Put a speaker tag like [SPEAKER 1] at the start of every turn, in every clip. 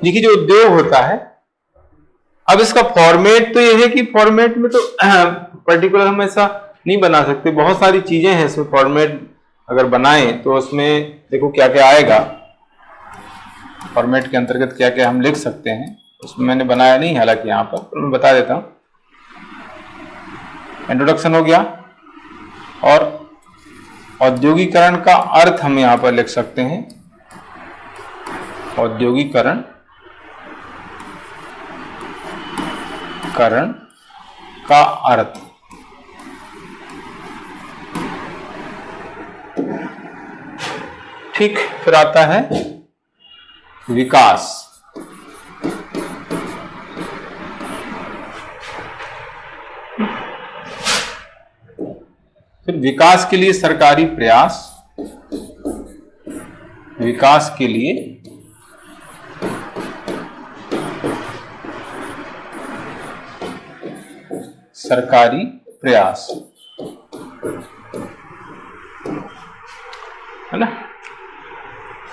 [SPEAKER 1] देखिए जो उद्योग होता है, अब इसका फॉर्मेट तो ये है कि फॉर्मेट में तो पर्टिकुलर हम ऐसा नहीं बना सकते, बहुत सारी चीजें हैं इसमें। फॉर्मेट अगर बनाएं तो उसमें देखो क्या क्या आएगा, फॉर्मेट के अंतर्गत क्या क्या हम लिख सकते हैं, उसमें मैंने बनाया नहीं हालांकि यहाँ पर मैं बता देता हूँ। इंट्रोडक्शन हो गया, और औद्योगिकरण का अर्थ हम यहाँ पर लिख सकते हैं। औद्योगिकरण का अर्थ, ठीक। फिर आता है विकास। फिर विकास के लिए सरकारी प्रयास, विकास के लिए सरकारी प्रयास, है ना।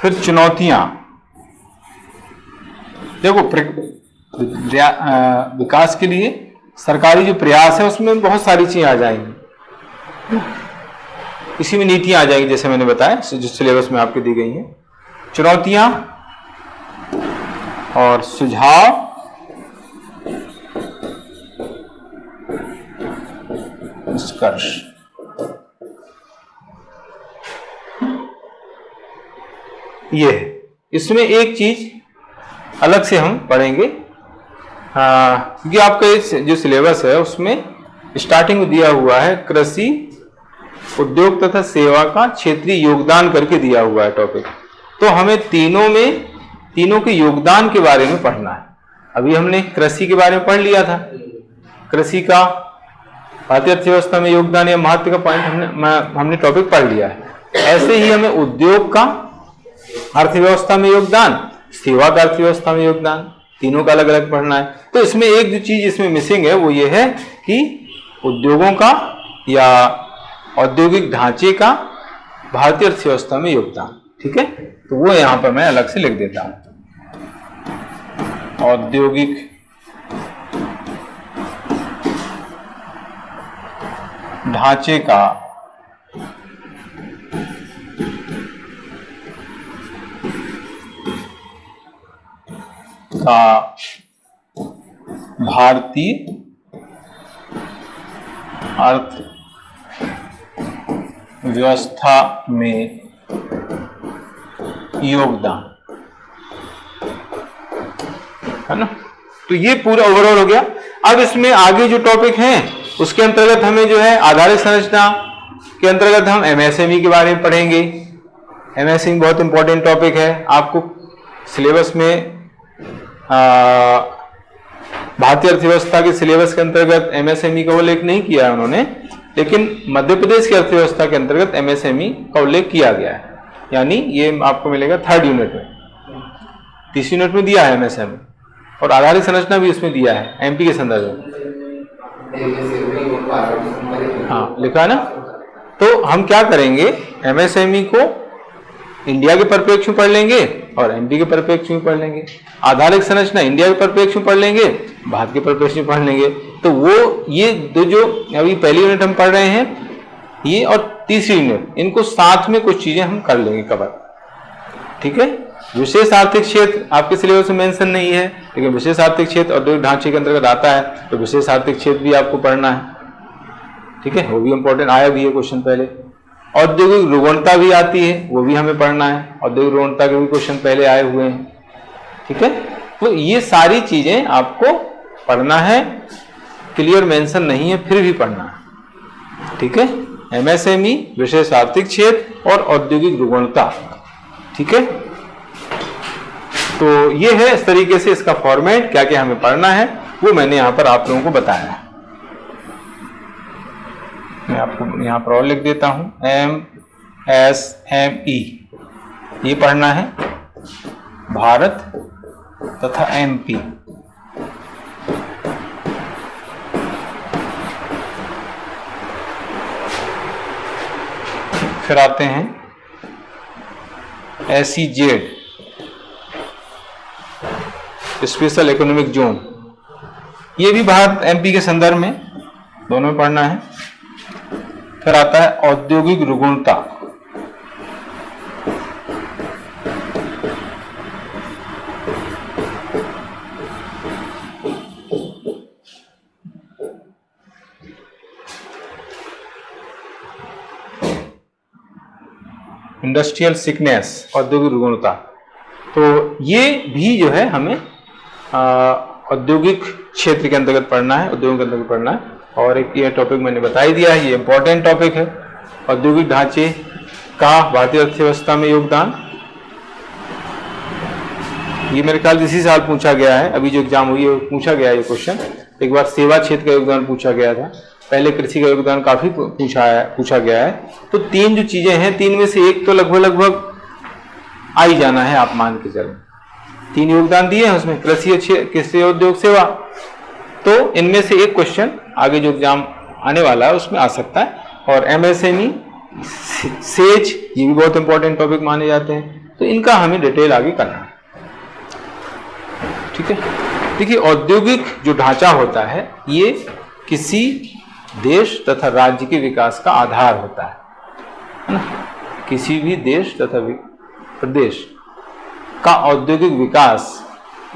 [SPEAKER 1] फिर चुनौतियां, देखो विकास के लिए सरकारी जो प्रयास है उसमें बहुत सारी चीजें आ जाएंगी, इसी में नीतियां आ जाएंगी जैसे मैंने बताया, जो सिलेबस में आपके दी गई हैं। चुनौतियां और सुझाव, निष्कर्ष। ये इसमें एक चीज अलग से हम पढ़ेंगे, क्योंकि आपका जो सिलेबस है उसमें स्टार्टिंग में दिया हुआ है कृषि उद्योग तथा सेवा का क्षेत्रीय योगदान करके दिया हुआ है टॉपिक। तो हमें तीनों के योगदान के बारे में पढ़ना है। अभी हमने कृषि के बारे में पढ़ लिया था, कृषि का भारतीय अर्थव्यवस्था में योगदान या महत्व का पॉइंट हमने टॉपिक पढ़ लिया है। ऐसे ही हमें उद्योग का अर्थव्यवस्था में योगदान, सेवा का अर्थव्यवस्था में योगदान, तीनों का अलग अलग पढ़ना है। तो इसमें एक जो चीज इसमें मिसिंग है वो ये है कि उद्योगों का या औद्योगिक ढांचे का भारतीय अर्थव्यवस्था में योगदान, ठीक है। तो वो यहां पर मैं अलग से लिख देता हूं, औद्योगिक ढांचे का भारतीय अर्थव्यवस्था में योगदान, है ना। तो ये पूरा ओवरऑल हो गया। अब इसमें आगे जो टॉपिक हैं उसके अंतर्गत हमें जो है आधारित संरचना के अंतर्गत हम एमएसएमई के बारे में पढ़ेंगे। एमएसएमई बहुत इंपॉर्टेंट टॉपिक है, आपको सिलेबस में भारतीय अर्थव्यवस्था के सिलेबस के अंतर्गत एमएसएमई का उल्लेख नहीं किया है उन्होंने, लेकिन मध्य प्रदेश की अर्थव्यवस्था के अंतर्गत एमएसएमई का उल्लेख किया गया है। यानी ये आपको मिलेगा 3rd यूनिट में, 3री यूनिट में दिया है एमएसएमई, और आधारित संरचना भी उसमें दिया है एमपी के संदर्भ में। हाँ लिखा है ना। तो हम क्या करेंगे, एमएसएमई को इंडिया के परिप्रेक्ष्य में पढ़ लेंगे और एमपी के परिप्रेक्ष्य में पढ़ लेंगे। आधारित संरचना इंडिया के परिप्रेक्ष्य में पढ़ लेंगे, भारत के परिप्रेक्ष्य में पढ़ लेंगे। तो वो ये दो जो अभी पहली यूनिट हम पढ़ रहे हैं ये और 3री यूनिट, इनको साथ में कुछ चीजें हम कर लेंगे कवर, ठीक है। विशेष आर्थिक क्षेत्र आपके सिलेबस में मेंशन नहीं है, लेकिन विशेष आर्थिक क्षेत्र औद्योगिक ढांचे के अंतर्गत आता है, तो विशेष आर्थिक क्षेत्र भी आपको पढ़ना है, ठीक है। वो भी इंपॉर्टेंट आया भी है क्वेश्चन पहले। औद्योगिक रुग्णता भी आती है, वो भी हमें पढ़ना है, औद्योगिक रुग्णता के भी क्वेश्चन पहले आए हुए हैं, ठीक है। तो ये सारी चीजें आपको पढ़ना है, क्लियर मेंशन नहीं है फिर भी पढ़ना है, ठीक है। एमएसएमई, विशेष आर्थिक क्षेत्र और औद्योगिक रुग्णता, ठीक है। तो ये है इस तरीके से इसका फॉर्मेट, क्या क्या हमें पढ़ना है वो मैंने यहां पर आप लोगों को बताया है। मैं आपको यहां पर और लिख देता हूं, एमएसएमई ये पढ़ना है, भारत तथा एमपी। फिर आते हैं एसईजेड, स्पेशल इकोनॉमिक जोन, ये भी भारत एमपी के संदर्भ में दोनों में पढ़ना है। फिर आता है औद्योगिक रुग्णता, इंडस्ट्रियल सिकनेस, औद्योगिक रुग्णता। तो ये भी जो है हमें औद्योगिक क्षेत्र के अंतर्गत पढ़ना है, उद्योगों के अंतर्गत पढ़ना है। और एक ये टॉपिक मैंने बता ही दिया है, ये इंपॉर्टेंट टॉपिक है। औद्योगिक ढांचे का भारतीय अर्थव्यवस्था में योगदान, ये मेरे ख्याल इसी साल पूछा गया है, अभी जो एग्जाम हुई है पूछा गया है ये क्वेश्चन। एक बार सेवा क्षेत्र का योगदान पूछा गया था, पहले कृषि का योगदान काफी पूछा गया है। तो तीन जो चीजें हैं, तीन में से एक तो लगभग आ ही जाना है, आप मान के चलो। तीन योगदान दिए हैं उसमें, कृषि, उद्योग, सेवा। तो इनमें से एक क्वेश्चन आगे जो एग्जाम आने वाला है उसमें आ सकता है। और एमएसएमई, सेज, ये भी बहुत इंपॉर्टेंट टॉपिक माने जाते हैं। तो इनका हमें डिटेल आगे करना है, ठीक है। देखिए, औद्योगिक जो ढांचा होता है ये किसी देश तथा राज्य के विकास का आधार होता है ना। किसी भी देश तथा प्रदेश का औद्योगिक विकास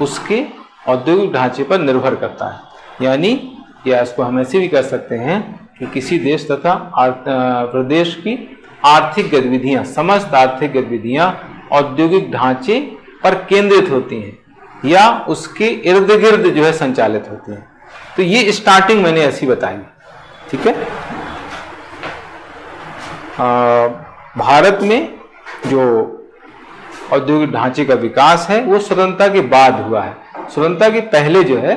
[SPEAKER 1] उसके औद्योगिक ढांचे पर निर्भर करता है। यानी या इसको हम ऐसे भी कह सकते हैं कि किसी देश तथा प्रदेश की आर्थिक गतिविधियां, समस्त आर्थिक गतिविधियां औद्योगिक ढांचे पर केंद्रित होती हैं या उसके इर्द गिर्द जो है संचालित होती हैं। तो ये स्टार्टिंग मैंने ऐसी बताई, ठीक है। भारत में जो औद्योगिक ढांचे का विकास है वो स्वतंत्रता के बाद हुआ है। स्वतंत्रता के पहले जो है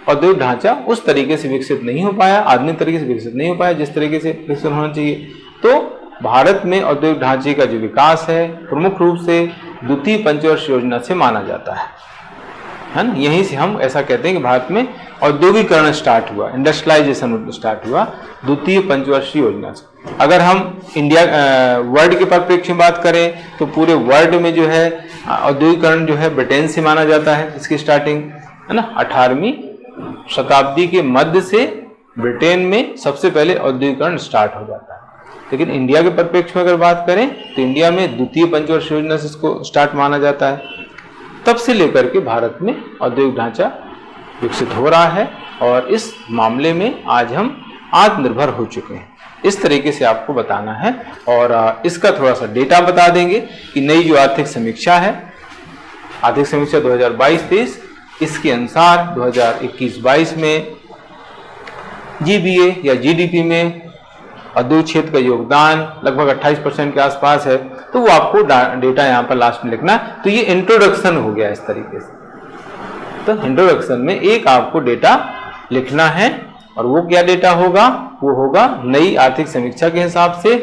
[SPEAKER 1] औद्योगिक ढांचा उस तरीके से विकसित नहीं हो पाया, आधुनिक तरीके से विकसित नहीं हो पाया जिस तरीके से विकसित होना चाहिए। तो भारत में औद्योगिक ढांचे का जो विकास है प्रमुख रूप से द्वितीय पंचवर्षीय योजना से माना जाता है ना। यहीं से हम ऐसा कहते हैं कि भारत में औद्योगिकरण स्टार्ट हुआ, इंडस्ट्रियलाइजेशन स्टार्ट हुआ द्वितीय पंचवर्षीय योजना से। अगर हम इंडिया वर्ल्ड के परिप्रेक्ष्य में बात करें तो पूरे वर्ल्ड में जो है औद्योगिकरण जो है ब्रिटेन से माना जाता है, इसकी स्टार्टिंग है ना 18वीं शताब्दी के मध्य से ब्रिटेन में सबसे पहले औद्योगिकरण स्टार्ट हो जाता है। लेकिन इंडिया के परिप्रेक्ष्य में अगर बात करें तो इंडिया में द्वितीय पंचवर्षीय योजना से इसको स्टार्ट माना जाता है। तब से लेकर के भारत में औद्योगिक ढांचा विकसित हो रहा है और इस मामले में आज हम आत्मनिर्भर हो चुके हैं। इस तरीके से आपको बताना है और इसका थोड़ा सा डेटा बता देंगे कि नई जो आर्थिक समीक्षा है, आर्थिक समीक्षा 2022-23, इसके अनुसार 2021-22 में जीबीए या जीडीपी में औद्योगिक क्षेत्र का योगदान लगभग 28% के आसपास है। तो वो आपको डेटा यहाँ पर लास्ट में लिखना है। तो ये इंट्रोडक्शन हो गया इस तरीके से। तो इंट्रोडक्शन में एक आपको डेटा लिखना है और वो क्या डेटा होगा, वो होगा नई आर्थिक समीक्षा के हिसाब से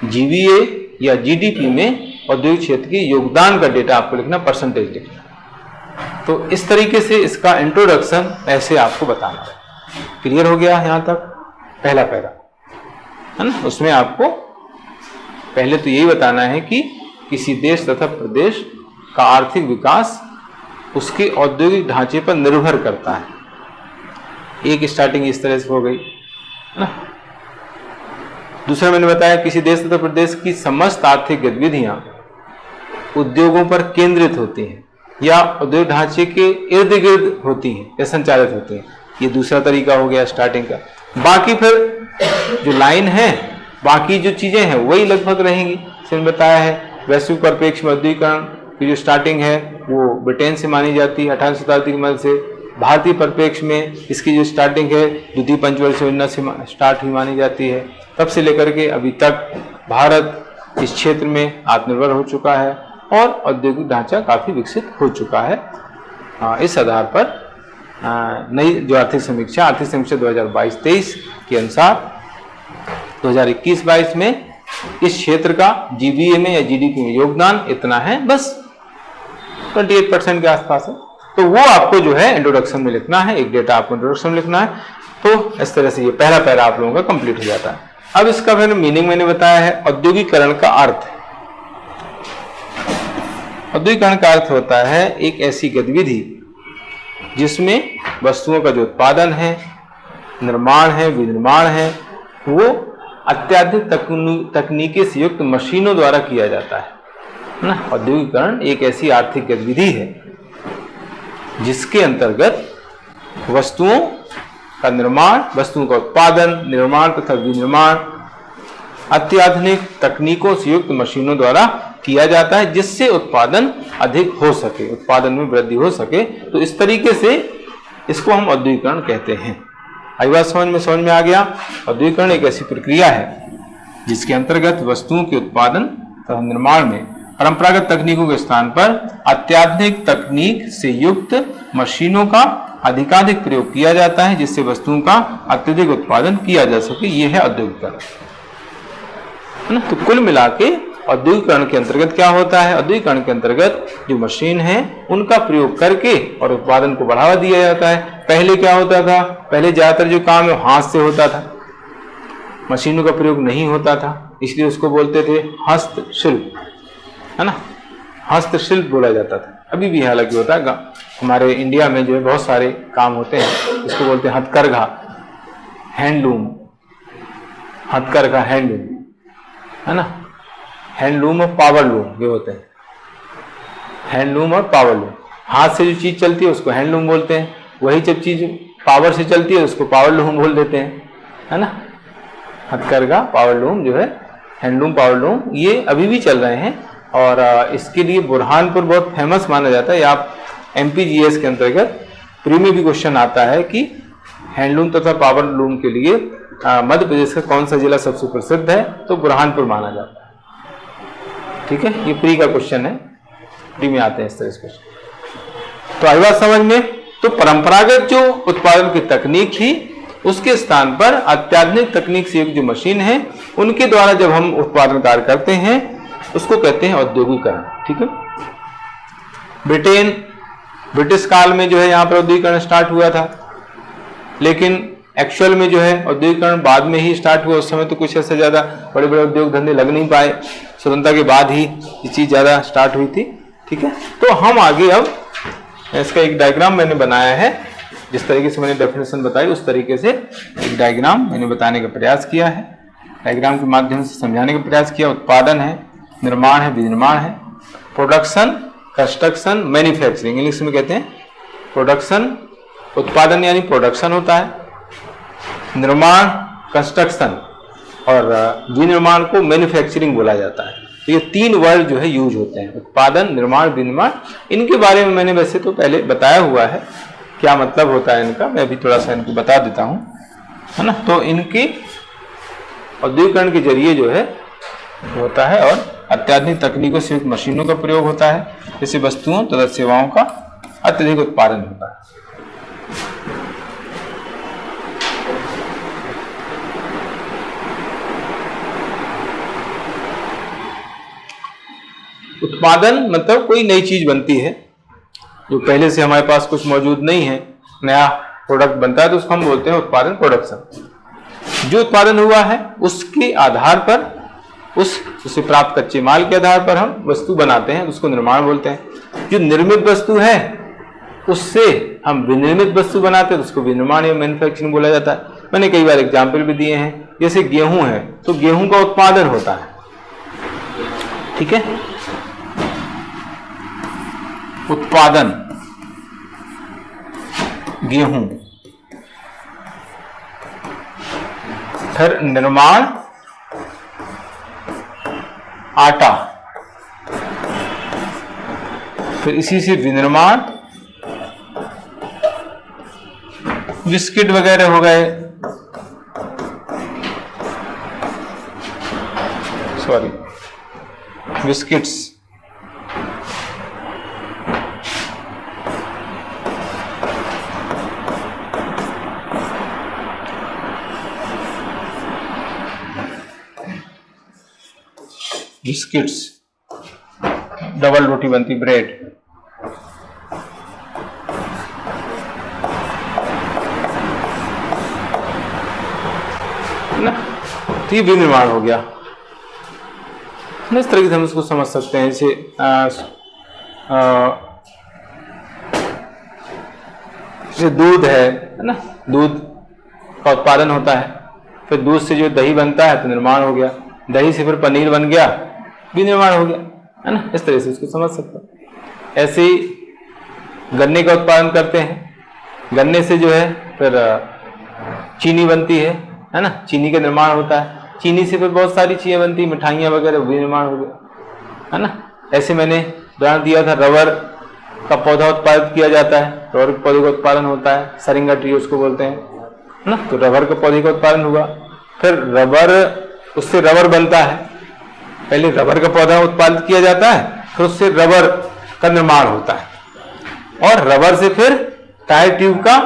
[SPEAKER 1] जीबीए या जीडीपी में औद्योगिक क्षेत्र के योगदान का डेटा आपको लिखना, परसेंटेज लिखना। तो इस तरीके से इसका इंट्रोडक्शन ऐसे आपको बताना है। क्लियर हो गया यहाँ तक पहला पैरा, है ना। उसमें आपको पहले तो यही बताना है कि किसी देश तथा प्रदेश का आर्थिक विकास उसके औद्योगिक ढांचे पर निर्भर करता है। एक स्टार्टिंग इस तरह से हो गई, है ना। दूसरा मैंने बताया किसी देश तथा प्रदेश की समस्त आर्थिक गतिविधियां उद्योगों पर केंद्रित होती हैं या औद्योगिक ढांचे के इर्द गिर्द होती हैं या संचालित होती हैं। ये दूसरा तरीका हो गया स्टार्टिंग का। बाकी फिर जो लाइन है, बाकी जो चीजें हैं वही लगभग रहेंगी। मैंने बताया है वैश्विक परिप्रेक्ष्य में औद्योगिकरण की जो स्टार्टिंग है वो ब्रिटेन से मानी जाती है 18वीं शताब्दी के मध्य से। भारतीय परिप्रेक्ष्य में इसकी जो स्टार्टिंग है द्वितीय पंचवर्षीय योजना से स्टार्ट हुई मानी जाती है। तब से लेकर के अभी तक भारत इस क्षेत्र में आत्मनिर्भर हो चुका है और औद्योगिक ढांचा काफी विकसित हो चुका है। इस आधार पर नई जो आर्थिक समीक्षा 2022-23 के अनुसार 2021-22 में इस क्षेत्र का जीबीए में या जीडीपी में योगदान इतना है, बस 28% के आसपास है। तो वो आपको जो है इंट्रोडक्शन में लिखना है, एक डेटा आपको इंट्रोडक्शन में लिखना है। तो इस तरह से ये पहला पैरा आप लोगों का कंप्लीट हो जाता है। अब इसका फिर मीनिंग मैंने बताया है। औद्योगिकरण का अर्थ, औद्योगिकरण का अर्थ होता है एक ऐसी गतिविधि जिसमें वस्तुओं का जो उत्पादन है, निर्माण है, विनिर्माण है, वो अत्याधुनिक तकनीकी से युक्त मशीनों द्वारा किया जाता है ना। औद्योगिकरण एक ऐसी आर्थिक गतिविधि है जिसके अंतर्गत वस्तुओं का निर्माण, वस्तुओं का उत्पादन, निर्माण तथा विनिर्माण अत्याधुनिक तकनीकों से युक्त मशीनों द्वारा किया जाता है, जिससे उत्पादन अधिक हो सके, उत्पादन में वृद्धि हो सके। तो इस तरीके से इसको हम औद्योगिकरण कहते हैं। आई बात समझ में आ गया। औद्योगिकरण एक ऐसी प्रक्रिया है जिसके अंतर्गत वस्तुओं के उत्पादन तथा निर्माण में परंपरागत तकनीकों के स्थान पर अत्याधुनिक तकनीक से युक्त मशीनों का अधिकाधिक प्रयोग किया जाता है, जिससे वस्तुओं का अत्यधिक उत्पादन किया जा सके। यह है औद्योगिकरण, है ना। तो कुल मिला के औद्योगिकरण के अंतर्गत क्या होता है? औद्योगिकरण के अंतर्गत जो मशीन है उनका प्रयोग करके और उत्पादन को बढ़ावा दिया जाता है। पहले क्या होता था? पहले ज्यादातर जो काम है हाथ से होता था, मशीनों का प्रयोग नहीं होता था, इसलिए उसको बोलते थे हस्तशिल्प, है ना। हस्तशिल्प बोला जाता था, अभी भी हालांकि होता है। हमारे इंडिया में जो है बहुत सारे काम होते हैं, इसको बोलते हैं हथकरघा, हैंडलूम, हथकरघा हैंडलूम, है ना। हैंडलूम और पावरलूम ये होते हैं, हैंडलूम और पावरलूम। हाथ से जो चीज चलती है उसको हैंडलूम बोलते हैं, वही जब चीज पावर से चलती है उसको पावरलूम बोल देते हैं, है ना। हथकरघा, पावरलूम जो है, हैंडलूम, पावरलूम, ये अभी भी चल रहे हैं। और इसके लिए बुरहानपुर बहुत फेमस माना जाता है। आप MPGS के अंतर्गत प्री में भी क्वेश्चन आता है कि हैंडलूम तथा पावरलूम के लिए मध्य प्रदेश का कौन सा जिला सबसे प्रसिद्ध है? तो बुरहानपुर माना जाता है। ठीक है, ये प्री का क्वेश्चन है, प्री में आते हैं इस तरह से क्वेश्चन। तो आई बात समझ में। तो परंपरागत जो उत्पादन की तकनीक थी उसके स्थान पर अत्याधुनिक तकनीक से युक्त जो मशीन है उनके द्वारा जब हम उत्पादन कार्य करते हैं उसको कहते हैं औद्योगिकरण। ठीक है, ब्रिटिश काल में जो है यहाँ पर औद्योगिकरण स्टार्ट हुआ था, लेकिन एक्चुअल में जो है औद्योगिकरण बाद में ही स्टार्ट हुआ। उस समय तो कुछ ऐसे ज्यादा बड़े बड़े उद्योग धंधे लग नहीं पाए, स्वतंत्रता के बाद ही ये चीज ज्यादा स्टार्ट हुई थी। ठीक है, तो हम आगे अब इसका एक डायग्राम मैंने बनाया है, जिस तरीके से मैंने डेफिनेशन बताई उस तरीके से एक डायग्राम मैंने बताने का प्रयास किया है, डायग्राम के माध्यम से समझाने का प्रयास किया। उत्पादन है, निर्माण है, विनिर्माण है, प्रोडक्शन, कंस्ट्रक्शन, मैन्युफैक्चरिंग, इंग्लिश में कहते हैं प्रोडक्शन। उत्पादन यानी प्रोडक्शन होता है, निर्माण कंस्ट्रक्शन, और विनिर्माण को मैन्युफैक्चरिंग बोला जाता है। तो ये तीन वर्ड जो है यूज होते हैं, उत्पादन, निर्माण, विनिर्माण। इनके बारे में मैंने वैसे तो पहले बताया हुआ है क्या मतलब होता है इनका, मैं अभी थोड़ा सा इनको बता देता हूं, है ना। तो इनके औद्योगिकरण के जरिए जो है होता है और अत्याधुनिक तकनीकों से युक्त मशीनों का प्रयोग होता है, जैसे वस्तुओं तथा सेवाओं का अत्यधिक उत्पादन होता है। उत्पादन मतलब कोई नई चीज बनती है जो पहले से हमारे पास कुछ मौजूद नहीं है, नया प्रोडक्ट बनता है तो उसको हम बोलते हैं उत्पादन, प्रोडक्शन। जो उत्पादन हुआ है उसके आधार पर, उसे प्राप्त कच्चे माल के आधार पर हम वस्तु बनाते हैं, उसको निर्माण बोलते हैं। जो निर्मित वस्तु है उससे हम विनिर्मित वस्तु बनाते हैं तो उसको विनिर्माण या मैन्युफैक्चरिंग बोला जाता है। मैंने कई बार एग्जाम्पल भी दिए हैं, जैसे गेहूं है तो गेहूं का उत्पादन होता है। ठीक है, उत्पादन गेहूं, फिर निर्माण आटा, फिर इसी से विनिर्माण बिस्किट वगैरह हो गए, सॉरी बिस्किट्स, बिस्किट्स, डबल रोटी बनती, ब्रेड, ना। तो ये विनिर्माण हो गया। इस तरीके से हम इसको समझ सकते हैं। जैसे जैसे दूध है ना, दूध का उत्पादन होता है, फिर दूध से जो दही बनता है तो निर्माण हो गया, दही से फिर पनीर बन गया, विनिर्माण हो गया, है ना। इस तरह से उसको समझ सकते हैं। ऐसे ही गन्ने का उत्पादन करते हैं, गन्ने से जो है फिर चीनी बनती है ना, चीनी का निर्माण होता है, चीनी से फिर बहुत सारी चीजें बनती है, मिठाइयाँ वगैरह, विनिर्माण हो गया, है ना। ऐसे मैंने उदाहरण दिया था, रबर का पौधा उत्पादित किया जाता है, रबर के पौधे का उत्पादन होता है, सरिंगा ट्री उसको बोलते हैं ना। तो रबर के पौधे का उत्पादन हुआ, फिर रबर, उससे रबर बनता है। पहले रबर का पौधा उत्पादित किया जाता है, फिर उससे रबर का निर्माण होता है, और रबर से फिर टायर ट्यूब का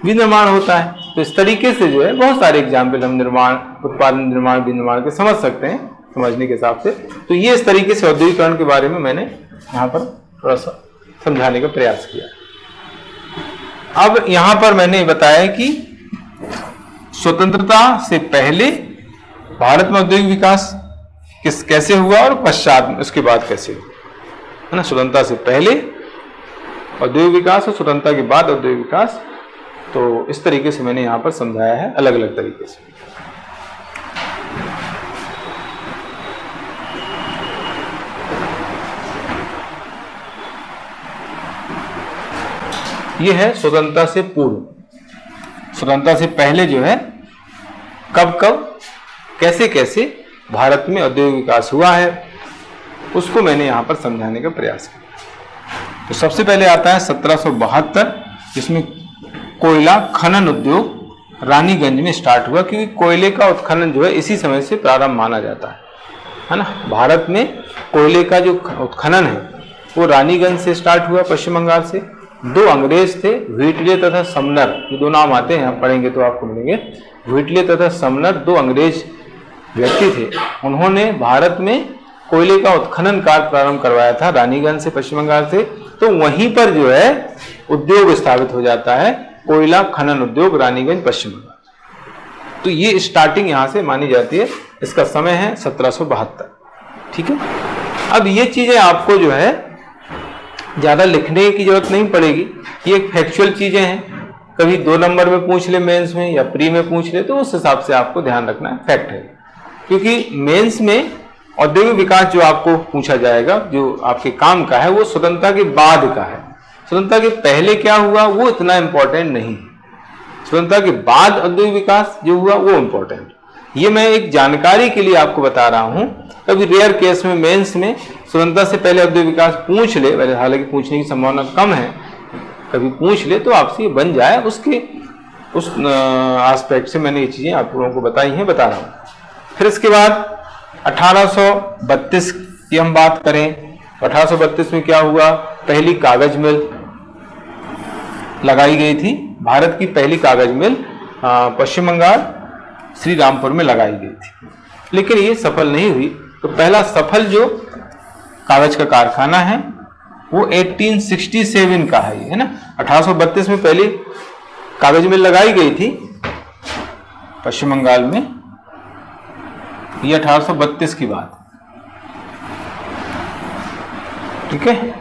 [SPEAKER 1] विनिर्माण होता है। तो इस तरीके से जो है बहुत सारे एग्जाम्पल हम निर्माण, उत्पादन, निर्माण, विनिर्माण के समझ सकते हैं, समझने के हिसाब से। तो ये इस तरीके से औद्योगिकरण के बारे में मैंने यहाँ पर थोड़ा सा समझाने का प्रयास किया। अब यहाँ पर मैंने बताया कि स्वतंत्रता से पहले भारत में औद्योगिक विकास कैसे हुआ और पश्चात में उसके बाद कैसे हुआ, है ना। स्वतंत्रता से पहले औद्योगिक विकास और स्वतंत्रता के बाद औद्योगिक विकास। तो इस तरीके से मैंने यहाँ पर समझाया है, अलग अलग तरीके से। ये है स्वतंत्रता से पूर्व। स्वतंत्रता से पहले जो है कब कब, कैसे कैसे भारत में औद्योगिक विकास हुआ है, उसको मैंने यहां पर समझाने का प्रयास किया। तो सबसे पहले आता है 1772, जिसमें कोयला खनन उद्योग रानीगंज में स्टार्ट हुआ, क्योंकि कोयले का उत्खनन जो है इसी समय से प्रारंभ माना जाता है ना। भारत में कोयले का जो उत्खनन है वो रानीगंज से स्टार्ट हुआ, पश्चिम बंगाल से। दो अंग्रेज थे, व्हिटले तथा समनर, ये दो नाम आते हैं, आप पढ़ेंगे तो आपको मिलेंगे। व्हिटले तथा समनर दो अंग्रेज व्यक्ति थे, उन्होंने भारत में कोयले का उत्खनन कार्य प्रारंभ करवाया था रानीगंज से, पश्चिम बंगाल से। तो वहीं पर जो है उद्योग स्थापित हो जाता है, कोयला खनन उद्योग रानीगंज, पश्चिम बंगाल। तो ये स्टार्टिंग यहां से मानी जाती है। इसका समय है 1772, ठीक है। अब ये चीजें आपको जो है ज्यादा लिखने की जरूरत नहीं पड़ेगी, ये फैक्चुअल चीजें हैं। कभी 2 नंबर में पूछ ले मेंस में या प्री में पूछ ले, तो उस हिसाब से आपको ध्यान रखना है, फैक्ट है। क्योंकि मेंस में औद्योगिक विकास जो आपको पूछा जाएगा, जो आपके काम का है, वो स्वतंत्रता के बाद का है। स्वतंत्रता के पहले क्या हुआ वो इतना इंपॉर्टेंट नहीं है, स्वतंत्रता के बाद औद्योगिक विकास जो हुआ वो इंपॉर्टेंट। ये मैं एक जानकारी के लिए आपको बता रहा हूं। कभी रेयर केस में मेंस में स्वतंत्रता से पहले औद्योगिक विकास पूछ ले, वैसे हालांकि पूछने की संभावना कम है, कभी पूछ ले तो आपसे ये बन जाए, उसके उस एस्पेक्ट से मैंने ये चीजें आप लोगों को बताई हैं, बता रहा हूं। फिर इसके बाद 1832 की हम बात करें, 1832 में क्या हुआ, पहली कागज मिल लगाई गई थी। भारत की पहली कागज मिल पश्चिम बंगाल श्री रामपुर में लगाई गई थी, लेकिन ये सफल नहीं हुई। तो पहला सफल जो कागज का कारखाना है वो 1867 का है, है ना। 1832 में पहली कागज मिल लगाई गई थी पश्चिम बंगाल में, ये 1832 की बात, ठीक है।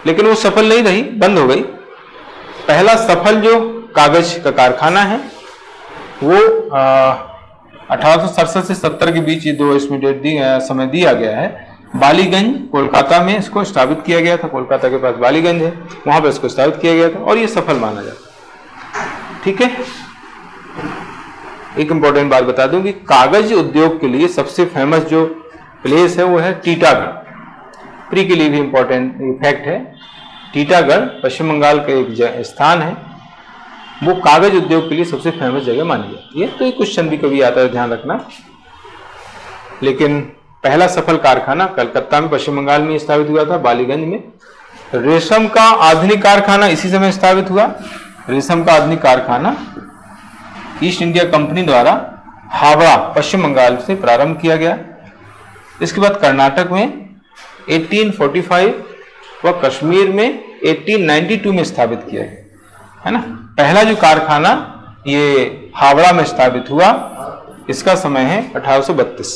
[SPEAKER 1] लेकिन वो सफल नहीं रही, बंद हो गई। पहला सफल जो कागज का कारखाना है वो 1867 से 70 के बीच, ये दो इसमें डेट समय दिया गया है। बालीगंज कोलकाता में इसको स्थापित किया गया था, कोलकाता के पास बालीगंज है, वहां पर इसको स्थापित किया गया था और ये सफल माना जाता है, ठीक है। एक इंपॉर्टेंट बात बता दूं कि कागज उद्योग के लिए सबसे फेमस जो प्लेस है वो है टीटागढ़। प्री के लिए भी इंपॉर्टेंट फैक्ट है, टीटागढ़ पश्चिम बंगाल का एक स्थान है, वो कागज उद्योग के लिए सबसे फेमस जगह मानी जाती है। तो ये क्वेश्चन भी कभी आता है, ध्यान रखना। लेकिन पहला सफल कारखाना कलकत्ता में पश्चिम बंगाल में स्थापित हुआ था, बालीगंज में। रेशम का आधुनिक कारखाना इसी समय स्थापित हुआ। रेशम का आधुनिक कारखाना ईस्ट इंडिया कंपनी द्वारा हावड़ा पश्चिम बंगाल से प्रारंभ किया गया। इसके बाद कर्नाटक में 1845 व कश्मीर में 1892 में स्थापित किया गया, है ना। पहला जो कारखाना ये हावड़ा में स्थापित हुआ, इसका समय है 1832।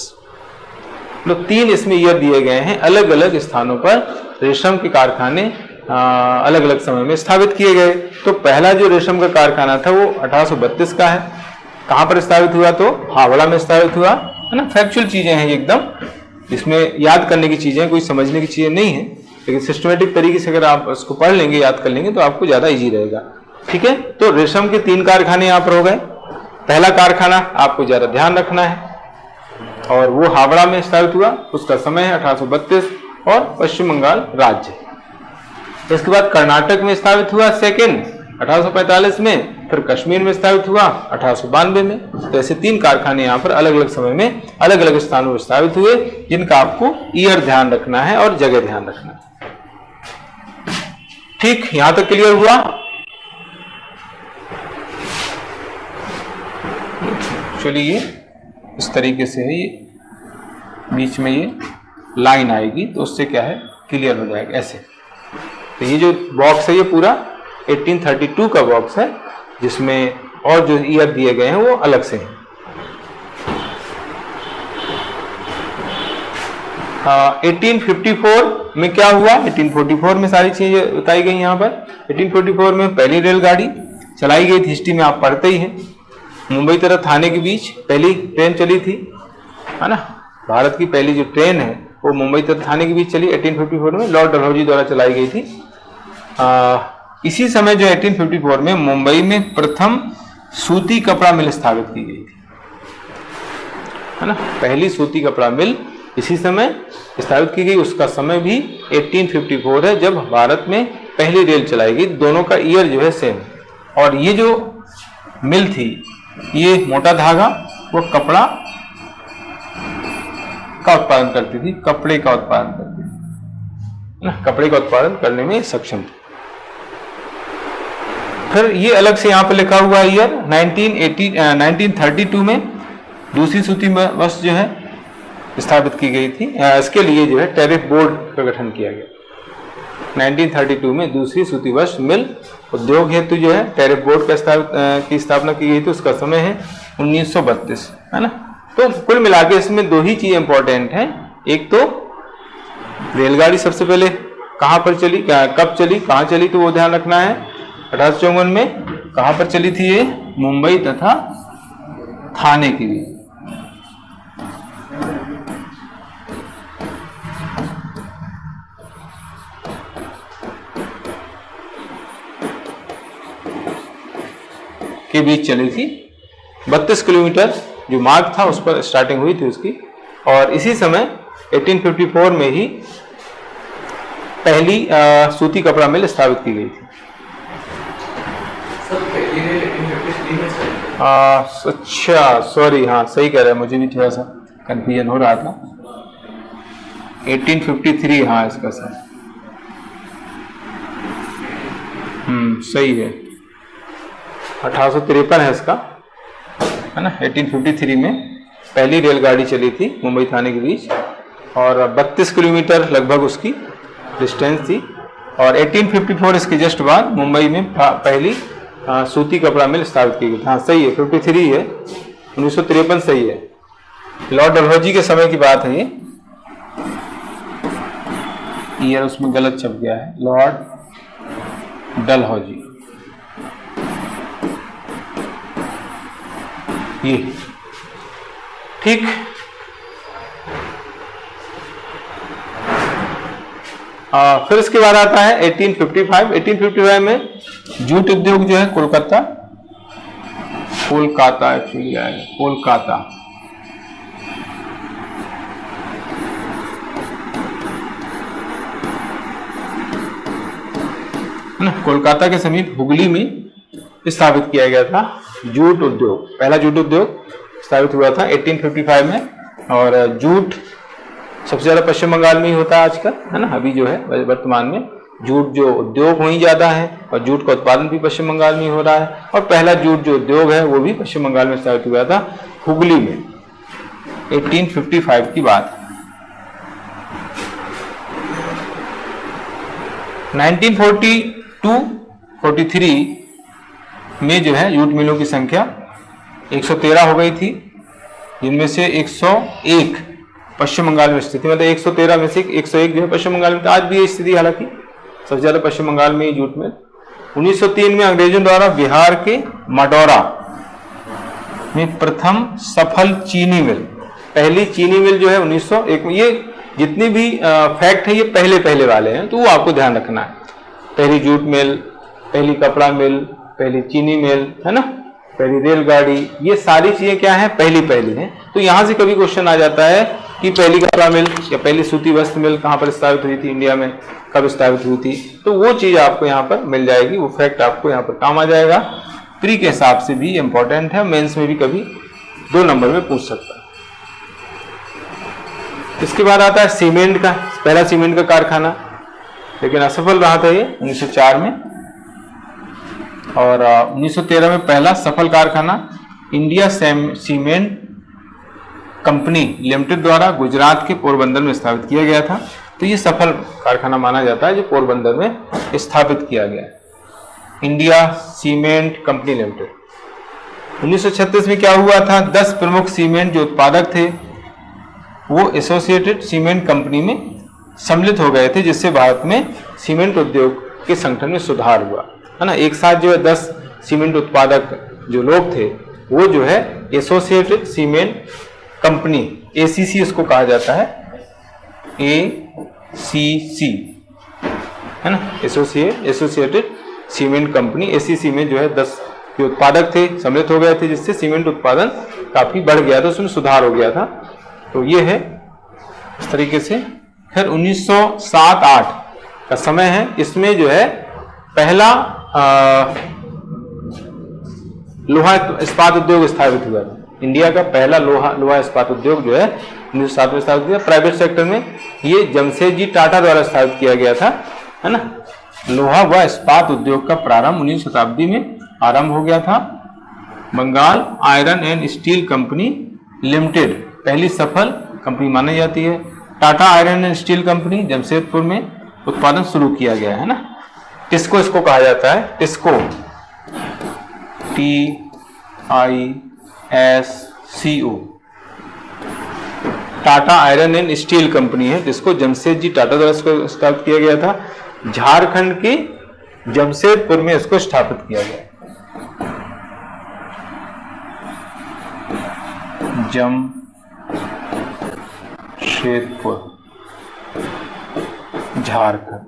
[SPEAKER 1] तो 3 इसमें ईयर दिए गए हैं, अलग अलग स्थानों पर रेशम के कारखाने अलग अलग समय में स्थापित किए गए। तो पहला जो रेशम का कारखाना था वो 1832 का है। कहाँ पर स्थापित हुआ? तो हावड़ा में स्थापित हुआ, है ना। फैक्चुअल चीजें हैं एकदम, इसमें याद करने की चीजें, कोई समझने की चीजें नहीं है, लेकिन सिस्टमेटिक तरीके से अगर आप उसको पढ़ लेंगे, याद कर लेंगे तो आपको ज्यादा इजी रहेगा। ठीक है, तो रेशम के 3 कारखाने यहाँ पर हो गए। पहला कारखाना आपको ज्यादा ध्यान रखना है, और वो हावड़ा में स्थापित हुआ, उसका समय है 1832 और पश्चिम बंगाल राज्य। इसके बाद कर्नाटक में स्थापित हुआ सेकेंड 1845 में, फिर कश्मीर में स्थापित हुआ 1892 में। तो ऐसे 3 कारखाने यहाँ पर अलग अलग समय में अलग अलग स्थानों पर स्थापित हुए, जिनका आपको ईयर ध्यान रखना है और जगह ध्यान रखना है। ठीक, यहां तक क्लियर हुआ? चलिए, इस तरीके से है, ये बीच में ये लाइन आएगी तो उससे क्या है, क्लियर हो जाएगा ऐसे। तो ये जो बॉक्स है ये पूरा 1832 का बॉक्स है, जिसमें और जो ईयर दिए गए हैं वो अलग से हैं। 1854 में क्या हुआ? 1844 में सारी चीजें बताई गई यहाँ पर। 1844 में पहली रेलगाड़ी चलाई गई थी, हिस्ट्री में आप पढ़ते ही हैं। मुंबई तथा थाने के बीच पहली ट्रेन चली थी, है ना। भारत की पहली जो ट्रेन है वो मुंबई तथा थाने के बीच चली 1854 में, लॉर्ड डलहौजी द्वारा चलाई गई थी। इसी समय जो 1854 में मुंबई में प्रथम सूती कपड़ा मिल स्थापित की गई थी, है ना। पहली सूती कपड़ा मिल इसी समय स्थापित की गई, उसका समय भी 1854 है, जब भारत में पहली रेल चलाई गई। दोनों का ईयर जो है सेम। और ये जो मिल थी, ये मोटा धागा वो कपड़ा का उत्पादन करती थी, कपड़े का उत्पादन करती थी, ना, कपड़े का उत्पादन करने में सक्षम थी। फिर ये अलग से यहाँ पे लिखा हुआ ईयर 1932 में दूसरी सूती वस्त्र जो है स्थापित की गई थी। इसके लिए जो है टैरिफ बोर्ड का गठन किया गया। 1932 में दूसरी सूती वस्त्र मिल उद्योग हेतु जो है टैरिफ बोर्ड की स्थापना की गई थी, उसका समय है 1932, है ना। तो कुल मिला के इसमें 2 ही चीज इंपॉर्टेंट हैं। एक तो रेलगाड़ी सबसे पहले कहाँ पर चली, कब चली, कहाँ चली, तो वो ध्यान रखना है। 1854 में कहाँ पर चली थी ये? मुंबई तथा थाने के बीच। के बीच चली थी। 32 किलोमीटर जो मार्ग था उस पर स्टार्टिंग हुई थी उसकी। और इसी समय 1854 में ही पहली सूती कपड़ा मिल स्थापित की गई थी। अच्छा, सॉरी, हाँ सही कह रहे हैं, मुझे भी थोड़ा सा कंफ्यूजन हो रहा था। 1853, हाँ इसका सर सही है, 1853 है इसका, है ना। 1853 में पहली रेलगाड़ी चली थी मुंबई थाने के बीच, और 32 किलोमीटर लगभग उसकी डिस्टेंस थी। और 1854 इसके जस्ट बाद मुंबई में पहली सूती कपड़ा मिल स्थापित की गई। हाँ सही है, 53 है, 1953 सही है। लॉर्ड डलहौजी के समय की बात है ये, ईयर उसमें गलत छप गया है, लॉर्ड डलहौजी, ये ठीक। फिर इसके बाद आता है 1855 में जूट उद्योग जो है कोलकाता एक्चुअली आएगा, कोलकाता, कोलकाता के समीप हुगली में स्थापित किया गया था जूट उद्योग। पहला जूट उद्योग स्थापित हुआ था 1855 में। और जूट सबसे ज्यादा पश्चिम बंगाल में ही होता है आजकल, है ना। अभी जो है वर्तमान में जूट जो उद्योग वहीं ज्यादा है, और जूट का उत्पादन भी पश्चिम बंगाल में ही हो रहा है। और पहला जूट जो उद्योग है वो भी पश्चिम बंगाल में स्थापित हुआ था, हुगली में, 1855 की बात है। 1942-43 में जो है जूट मिलों की संख्या 113 हो गई थी, जिनमें से 101 पश्चिम बंगाल में स्थित थी। मतलब 113 में से 101 जो है पश्चिम बंगाल में। तो आज भी ये स्थिति हालांकि सबसे ज्यादा पश्चिम बंगाल में ही जूट मिल। 1903 में अंग्रेजों द्वारा बिहार के मडौरा में प्रथम सफल चीनी मिल, पहली चीनी मिल जो है 1901 में। ये जितनी भी फैक्ट है ये पहले पहले वाले हैं, तो वो आपको ध्यान रखना है। पहली जूट मिल, पहली कपड़ा मिल, पहली चीनी मिल, है ना, पहली रेलगाड़ी, ये सारी चीजें क्या है, पहली पहली हैं। तो यहां से कभी क्वेश्चन आ जाता है कि पहली कपड़ा मिल या पहली सूती वस्त्र मिल कहां पर स्थापित हुई थी, इंडिया में कब स्थापित हुई थी, तो वो चीज आपको यहाँ पर मिल जाएगी, वो फैक्ट आपको यहाँ पर काम आ जाएगा। प्री के हिसाब से भी इंपॉर्टेंट है, मेंस में भी कभी 2 नंबर में पूछ सकता है। इसके बाद आता है सीमेंट का, पहला सीमेंट का कारखाना, लेकिन असफल रहा था ये 1904 में। और 1913 में पहला सफल कारखाना इंडिया सीमेंट कंपनी लिमिटेड द्वारा गुजरात के पोरबंदर में स्थापित किया गया था। तो ये सफल कारखाना माना जाता है जो पोरबंदर में स्थापित किया गया, इंडिया सीमेंट कंपनी लिमिटेड। 1936 में क्या हुआ था, 10 प्रमुख सीमेंट जो उत्पादक थे वो एसोसिएटेड सीमेंट कंपनी में सम्मिलित हो गए थे, जिससे भारत में सीमेंट उद्योग के संगठन में सुधार हुआ, है ना। एक साथ जो है 10 सीमेंट उत्पादक जो लोग थे वो जो है एसोसिएटेड सीमेंट कंपनी, एसीसी उसको कहा जाता है, एसीसी, है ना, एसोसिएटेड सीमेंट कंपनी, एसीसी में जो है 10 जो उत्पादक थे सम्मिलित हो गए थे, जिससे सीमेंट उत्पादन काफी बढ़ गया था, उसमें सुधार हो गया था। तो ये है इस तरीके से। फिर 1907-08 का समय है, इसमें जो है पहला लोहा इस्पात उद्योग स्थापित हुआ था। इंडिया का पहला लोहा इस्पात उद्योग जो है 1907 में स्थापित किया, प्राइवेट सेक्टर में। ये जमशेदजी टाटा द्वारा स्थापित किया गया था, है ना। लोहा व इस्पात उद्योग का प्रारंभ 19वीं शताब्दी में आरंभ हो गया था। Bengal iron and steel company limited पहली सफल कंपनी मानी जाती है। Tata iron and steel company Jamshedpur में उत्पादन शुरू किया गया है ना। टिस्को इसको कहा जाता है, TISCO, TISCO, Tata iron and steel company है, जिसको जमशेदजी टाटा द्वारा इसको स्थापित किया गया था। झारखंड के जमशेदपुर में इसको स्थापित किया गया। जमशेदपुर, झारखंड।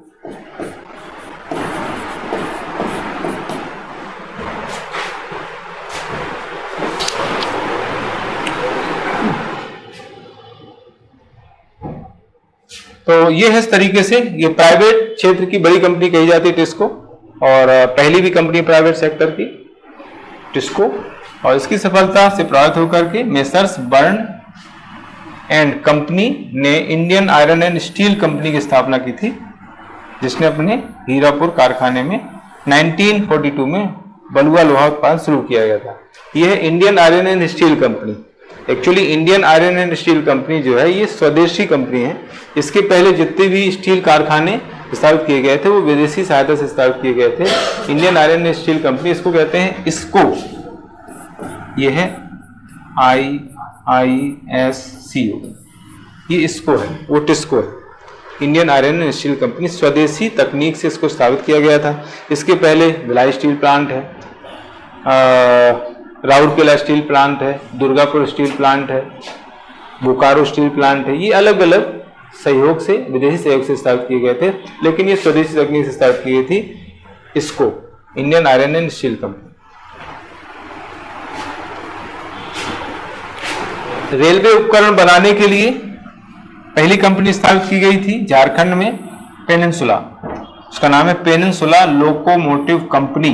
[SPEAKER 1] तो ये है इस तरीके से, ये प्राइवेट क्षेत्र की बड़ी कंपनी कही जाती है टिस्को, और पहली भी कंपनी प्राइवेट सेक्टर की टिस्को, और इसकी सफलता से प्रभावित होकर के मेसर्स बर्न एंड कंपनी ने Indian iron and steel company की स्थापना की थी, जिसने अपने हीरापुर कारखाने में 1942 में बलुआ लोहा उत्पादन शुरू किया गया था। यह है Indian iron and steel company. Actually Indian iron and steel company जो है ये स्वदेशी कंपनी है। इसके पहले जितने भी स्टील कारखाने स्थापित किए गए थे वो विदेशी सहायता से स्थापित किए गए थे। Indian iron and steel company, इसको कहते हैं इसको, ये है IISCO, ये इसको है, वो टिस्को है। Indian iron and steel company स्वदेशी तकनीक से इसको स्थापित किया गया था। इसके पहले भिलाई स्टील प्लांट है, राउरकेला स्टील प्लांट है, दुर्गापुर स्टील प्लांट है, बोकारो स्टील प्लांट है। ये अलग अलग सहयोग से, विदेशी सहयोग से स्थापित किए गए थे, लेकिन ये स्वदेशी तकनीक से स्थापित की गई थी। इसको Indian iron and steel company. Railway उपकरण बनाने के लिए पहली कंपनी स्थापित की गई थी झारखंड में, पेनिनसुला, उसका नाम है पेनिनसुला लोकोमोटिव कंपनी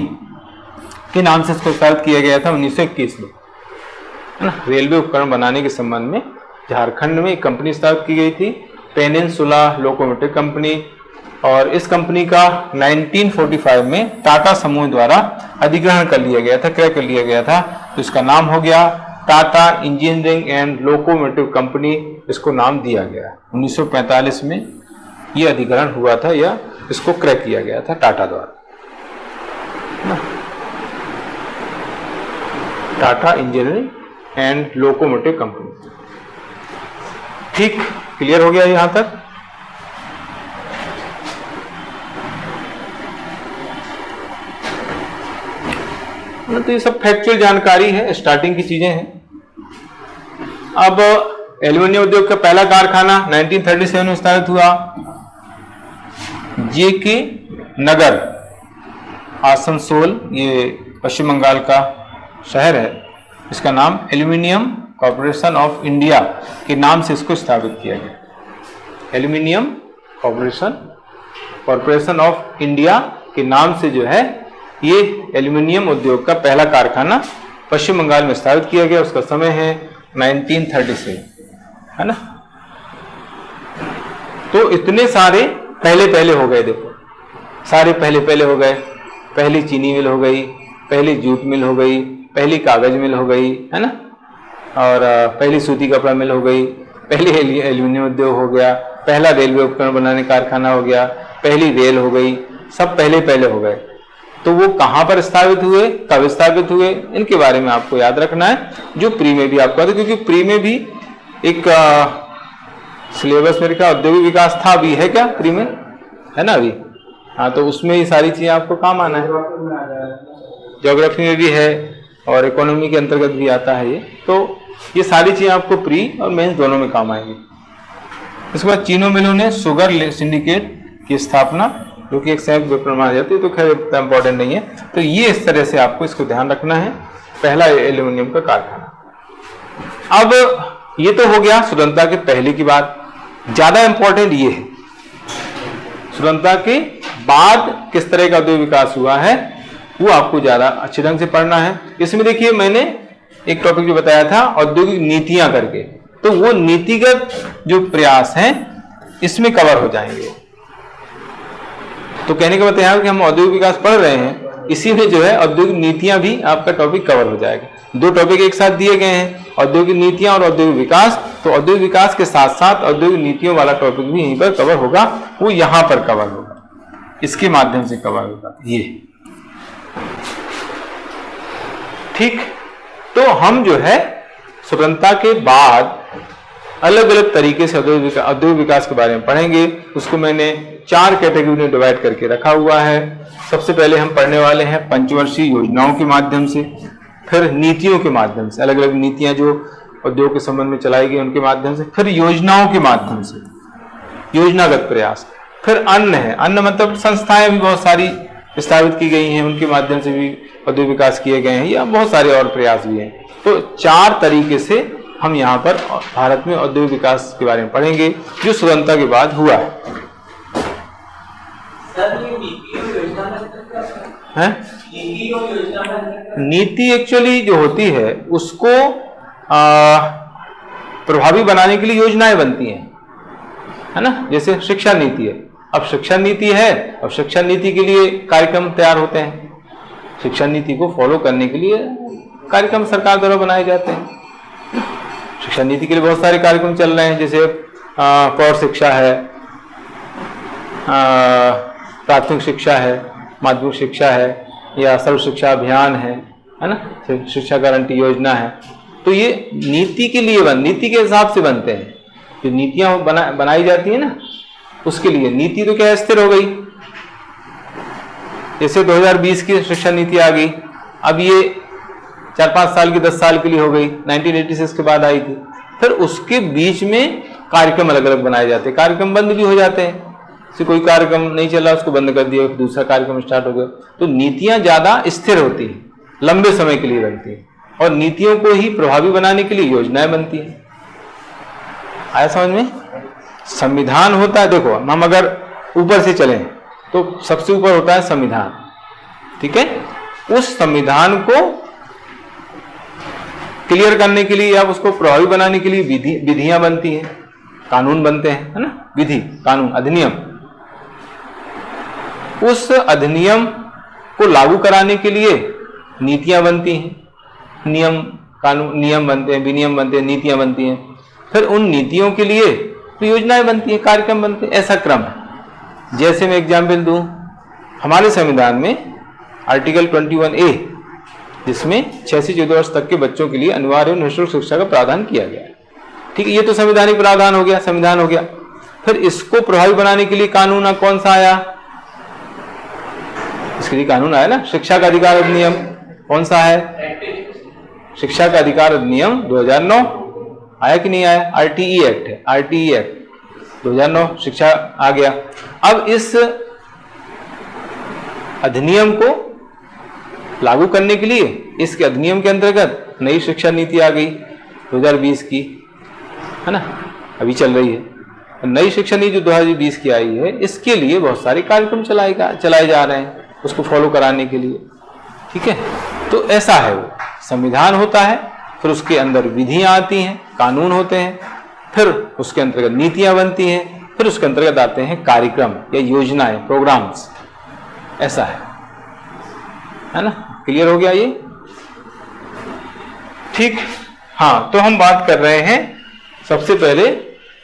[SPEAKER 1] के नाम से इसको स्थापित किया गया था 1921 में, है ना। रेलवे उपकरण बनाने के संबंध में झारखंड में एक कंपनी स्थापित की गई थी, पेनिनसुला लोकोमोटिव कंपनी, और इस कंपनी का 1945 में टाटा समूह द्वारा अधिग्रहण कर लिया गया था, क्रय कर लिया गया था। तो इसका नाम हो गया Tata engineering and locomotive company, इसको नाम दिया गया। 1945 में ये अधिग्रहण हुआ था या इसको क्रय किया गया था टाटा द्वारा, Tata engineering and locomotive company. ठीक, क्लियर हो गया यहां तक। तो ये सब फैक्चुअल जानकारी है, स्टार्टिंग की चीजें हैं। अब एल्यूमिनियम उद्योग का पहला कारखाना 1937 में स्थापित हुआ जे.के. नगर, आसनसोल, ये पश्चिम बंगाल का शहर है। इसका नाम एल्यूमिनियम कॉर्पोरेशन ऑफ इंडिया के नाम से इसको स्थापित किया गया। एल्यूमिनियम कॉर्पोरेशन ऑफ इंडिया के नाम से जो है ये एल्यूमिनियम उद्योग का पहला कारखाना पश्चिम बंगाल में स्थापित किया गया। उसका समय है 1937, है ना। तो इतने सारे पहले हो गए, देखो सारे पहले हो गए। पहली चीनी मिल हो गई, पहली जूट मिल हो गई, पहली कागज मिल हो गई, है ना, और पहली सूती कपड़ा मिल हो गई, पहली एल्यूमिनियम उद्योग हो गया, पहला रेलवे उपकरण बनाने कारखाना हो गया, पहली रेल हो गई। सब पहले हो गए। तो वो कहाँ पर स्थापित हुए, कब स्थापित हुए, इनके बारे में आपको याद रखना है, जो प्री में भी आपको आता है, क्योंकि प्री में भी एक सिलेबस मेरे का औद्योगिक विकास था, भी है क्या प्री में, है ना अभी। हाँ, तो उसमें ये सारी चीजें आपको काम आना है। ज्योग्राफी में भी है और इकोनॉमी के अंतर्गत भी आता है ये। तो ये सारी चीजें आपको प्री और मेंस दोनों में काम आएंगी। इसके बाद चीनो मिलों ने शुगर सिंडिकेट की स्थापना, जो कि एक संयुक्त विपणन मानी जाती है, तो खैर इतना इंपॉर्टेंट नहीं है। तो ये इस तरह से आपको इसको ध्यान रखना है, पहला एल्यूमिनियम का कारखाना। अब ये तो हो गया स्वतंत्रता के पहले की बात। ज्यादा इंपॉर्टेंट ये है स्वतंत्रता के बाद किस तरह का औद्योगिक विकास हुआ है, वो आपको ज्यादा अच्छे ढंग से पढ़ना है। इसमें देखिए मैंने एक टॉपिक जो बताया था औद्योगिक नीतियां करके, तो वो नीतिगत जो प्रयास हैं इसमें कवर हो जाएंगे। तो कहने का मतलब है कि हम औद्योगिक विकास पढ़ रहे हैं, इसी में जो है औद्योगिक नीतियां भी आपका टॉपिक कवर हो जाएगा। दो टॉपिक एक साथ दिए गए हैं, औद्योगिक नीतियां और औद्योगिक विकास। तो औद्योगिक विकास के साथ साथ औद्योगिक नीतियों वाला टॉपिक भी यहीं पर कवर होगा, वो यहां पर कवर होगा, इसके माध्यम से कवर होगा ये। ठीक, तो हम जो है स्वतंत्रता के बाद अलग अलग तरीके से औद्योगिक विकास के बारे में पढ़ेंगे। उसको मैंने 4 कैटेगरी में डिवाइड करके रखा हुआ है। सबसे पहले हम पढ़ने वाले हैं पंचवर्षीय योजनाओं के माध्यम से, फिर नीतियों के माध्यम से, अलग अलग नीतियां जो उद्योग के संबंध में चलाई गई उनके माध्यम से, फिर योजनाओं के माध्यम से, योजनागत प्रयास, फिर अन्न है, अन्न मतलब संस्थाएं भी बहुत सारी स्थापित की गई हैं, उनके माध्यम से भी औद्योगिक विकास किए गए हैं, या बहुत सारे और प्रयास भी हैं। तो 4 तरीके से हम यहाँ पर भारत में औद्योगिक विकास के बारे में पढ़ेंगे जो स्वतंत्रता के बाद हुआ है। नीति एक्चुअली जो होती है उसको प्रभावी बनाने के लिए योजनाएं बनती हैं, है ना। जैसे शिक्षा नीति है, अब शिक्षा नीति है, अब शिक्षा नीति के लिए कार्यक्रम तैयार होते हैं, शिक्षा नीति को फॉलो करने के लिए कार्यक्रम सरकार द्वारा बनाए जाते हैं। शिक्षा नीति के लिए बहुत सारे कार्यक्रम चल रहे हैं, जैसे प्रौढ़ शिक्षा है, प्राथमिक शिक्षा है, माध्यमिक शिक्षा है, या सर्व शिक्षा अभियान है ना, शिक्षा गारंटी योजना है। तो ये नीति के लिए नीति के हिसाब से बनते हैं, जो नीतियां बनाई जाती है ना, उसके लिए। नीति तो क्या स्थिर हो गई, जैसे 2020 की शिक्षा नीति आ गई, अब ये 4-5 साल की 10 साल के लिए हो गई, 1986 के बाद आई थी। फिर उसके बीच में कार्यक्रम अलग अलग बनाए जाते हैं, कार्यक्रम बंद भी हो जाते हैं, से कोई कार्यक्रम नहीं चल रहा उसको बंद कर दिया, दूसरा कार्यक्रम स्टार्ट हो गया। तो नीतियां ज्यादा स्थिर होती हैं, लंबे समय के लिए बनती हैं, और नीतियों को ही प्रभावी बनाने के लिए योजनाएं बनती हैं। आया समझ में? संविधान होता है, देखो हम अगर ऊपर से चलें तो सबसे ऊपर होता है संविधान, ठीक है। उस संविधान को क्लियर करने के लिए या उसको प्रभावी बनाने के लिए विधियां बनती हैं, कानून बनते हैं, है ना, विधि, कानून, अधिनियम। उस अधिनियम को लागू कराने के लिए नीतियां बनती हैं, नियम, कानून, नियम बनते हैं, विनियम बनते हैं, नीतियां बनती हैं। फिर उन नीतियों के लिए तो योजनाएं बनती हैं, कार्यक्रम बनते हैं, ऐसा क्रम है। जैसे मैं एग्जाम्पल दूं, हमारे संविधान में आर्टिकल 21A, जिसमें 6 से 14 वर्ष तक के बच्चों के लिए अनिवार्य और निःशुल्क शिक्षा का प्रावधान किया गया है, ठीक है। ये तो संवैधानिक प्रावधान हो गया, संविधान हो गया। फिर इसको प्रभावी बनाने के लिए कानून कौन सा आया? इसके लिए कानून आया ना, शिक्षा का अधिकार अधिनियम, कौन सा है? शिक्षा का अधिकार अधिनियम 2009 आया कि नहीं आया? आरटीई एक्ट है, आरटीई एक्ट 2009 शिक्षा आ गया। अब इस अधिनियम को लागू करने के लिए इसके अधिनियम के अंतर्गत नई शिक्षा नीति आ गई 2020 की, है ना, अभी चल रही है। नई शिक्षा नीति जो 2020 की आई है, इसके लिए बहुत सारे कार्यक्रम चलाए जा रहे हैं उसको फॉलो कराने के लिए। ठीक है, तो ऐसा है, वो संविधान होता है, फिर उसके अंदर विधियां आती हैं, कानून होते हैं, फिर उसके अंतर्गत नीतियां बनती हैं, फिर उसके अंतर्गत आते हैं कार्यक्रम या योजनाएं, प्रोग्राम्स। ऐसा है ना? क्लियर हो गया ये? ठीक। हाँ, तो हम बात कर रहे हैं सबसे पहले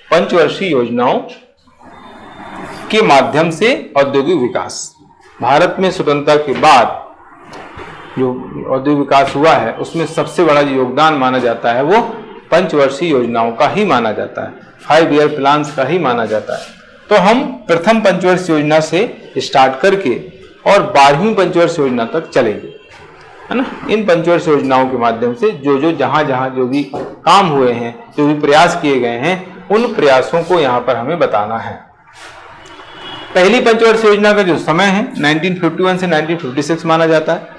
[SPEAKER 1] पंचवर्षीय योजनाओं के माध्यम से औद्योगिक विकास। भारत में स्वतंत्रता के बाद जो औद्योगिक विकास हुआ है, उसमें सबसे बड़ा जो योगदान माना जाता है वो पंचवर्षीय योजनाओं का ही माना जाता है, 5 ईयर प्लान्स का ही माना जाता है। तो हम प्रथम पंचवर्षीय योजना से स्टार्ट करके और 12वीं पंचवर्षीय योजना तक चलेंगे, है ना। इन पंचवर्षीय योजनाओं के माध्यम से जो जहां जो भी काम हुए हैं, जो भी प्रयास किए गए हैं, उन प्रयासों को यहाँ पर हमें बताना है। पहली पंचवर्षीय योजना का जो समय है 1951 से 1956 माना जाता है।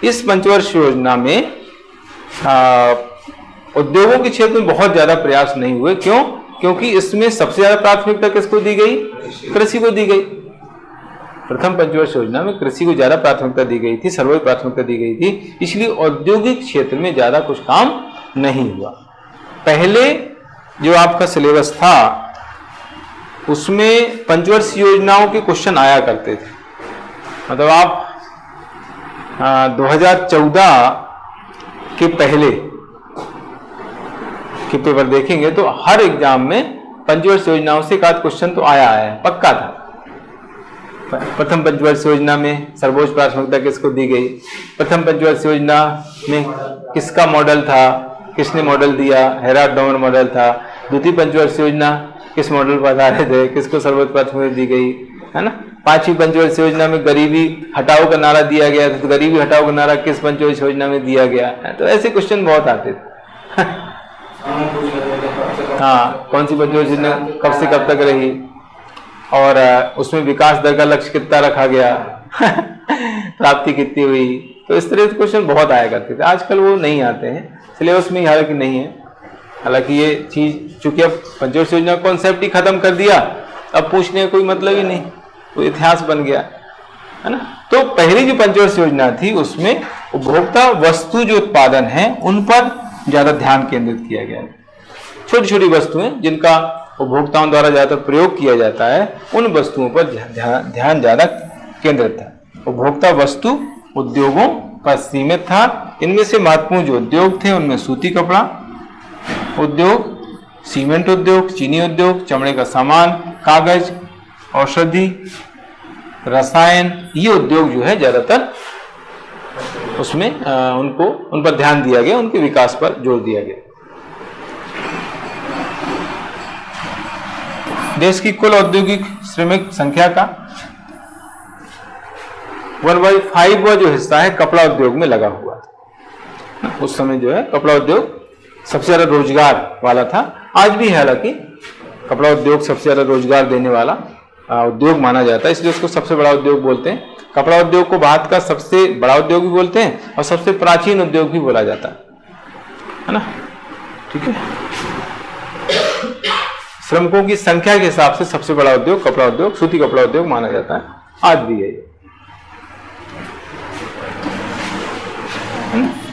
[SPEAKER 1] इस पंचवर्षीय योजना में उद्योगों के क्षेत्र में बहुत ज्यादा प्रयास नहीं हुए। क्यों? क्योंकि इसमें सबसे ज्यादा प्राथमिकता किसको दी गई? कृषि को दी गई। प्रथम पंचवर्षीय योजना में कृषि को ज्यादा प्राथमिकता दी गई थी, सर्वोच्च प्राथमिकता दी गई थी, इसलिए औद्योगिक क्षेत्र में ज्यादा कुछ काम नहीं हुआ। पहले जो आपका सिलेबस था उसमें पंचवर्षीय योजनाओं के क्वेश्चन आया करते थे। मतलब आप 2014 के पहले के पेपर देखेंगे तो हर एग्जाम में पंचवर्षीय योजनाओं से एक आध क्वेश्चन तो आया है, पक्का था। प्रथम पंचवर्षीय योजना में सर्वोच्च प्राथमिकता किसको दी गई? प्रथम पंचवर्षीय योजना में किसका मॉडल था? किसने मॉडल दिया? हेराल्ड डॉमर मॉडल था। द्वितीय पंचवर्षीय योजना किस मॉडल पर आधारित है? किसको सर्वोच्च प्राथमिकता दी गई, है ना। पांचवी पंचवर्षीय योजना में गरीबी हटाओ का नारा दिया गया था, तो गरीबी हटाओ का नारा किस पंचवर्षीय योजना में दिया गया है? तो ऐसे क्वेश्चन बहुत आते थे। हाँ, कौन सी पंचवर्षीय योजना कब से कब तक रही और उसमें विकास दर का लक्ष्य कितना रखा गया, प्राप्ति कितनी हुई? तो इस तरह के क्वेश्चन बहुत आया करते थे। आजकल वो नहीं आते हैं, सिलेबस में हालांकि नहीं है। हालांकि ये चीज चूंकि अब पंचवर्षीय योजना कॉन्सेप्ट ही खत्म कर दिया, अब पूछने का कोई मतलब ही नहीं, तो इतिहास बन गया, है ना। तो पहली जो पंचवर्षीय योजना थी उसमें उपभोक्ता वस्तु जो उत्पादन है उन पर ज्यादा ध्यान केंद्रित किया गया। छोटी छोटी वस्तुएं जिनका उपभोक्ताओं द्वारा ज्यादातर प्रयोग किया जाता है, उन वस्तुओं पर ध्यान ज्यादा केंद्रित था। उपभोक्ता वस्तु उद्योगों पर सीमित था। इनमें से महत्वपूर्ण जो उद्योग थे उनमें सूती कपड़ा उद्योग, सीमेंट उद्योग, चीनी उद्योग, चमड़े का सामान, कागज, औषधि, रसायन, ये उद्योग जो है ज्यादातर उसमें उन पर ध्यान दिया गया, उनके विकास पर जोर दिया गया। देश की कुल औद्योगिक श्रमिक संख्या का 1/5 जो हिस्सा है कपड़ा उद्योग में लगा हुआ था। उस समय जो है कपड़ा उद्योग सबसे ज्यादा रोजगार वाला था। आज भी है, हालांकि कपड़ा उद्योग सबसे ज्यादा रोजगार देने वाला उद्योग माना जाता है, इसलिए उसको सबसे बड़ा उद्योग बोलते हैं। कपड़ा उद्योग को भारत का सबसे बड़ा उद्योग भी बोलते हैं और सबसे प्राचीन उद्योग भी बोला जाता है ना। ठीक है, श्रमिकों की संख्या के हिसाब से सबसे बड़ा उद्योग कपड़ा उद्योग, सूती कपड़ा उद्योग माना जाता है, आज भी है।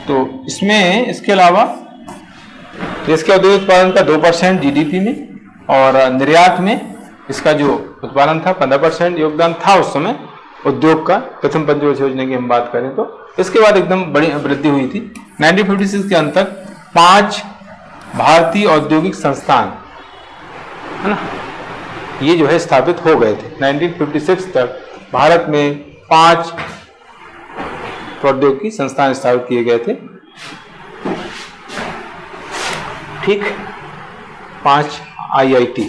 [SPEAKER 1] तो इसमें इसके अलावा देश के औद्योगिक उत्पादन का 2% जीडीपी में और निर्यात में इसका जो उत्पादन था 15% योगदान था उस समय उद्योग का। प्रथम पंचवर्षीय योजना की हम बात करें तो इसके बाद एकदम बड़ी वृद्धि हुई थी। 1956 के अंत तक 5 भारतीय औद्योगिक संस्थान, है ना, ये जो है स्थापित हो गए थे। 1956 तक भारत में 5 प्रौद्योगिकी संस्थान स्थापित किए गए थे। ठीक, 5 IIT।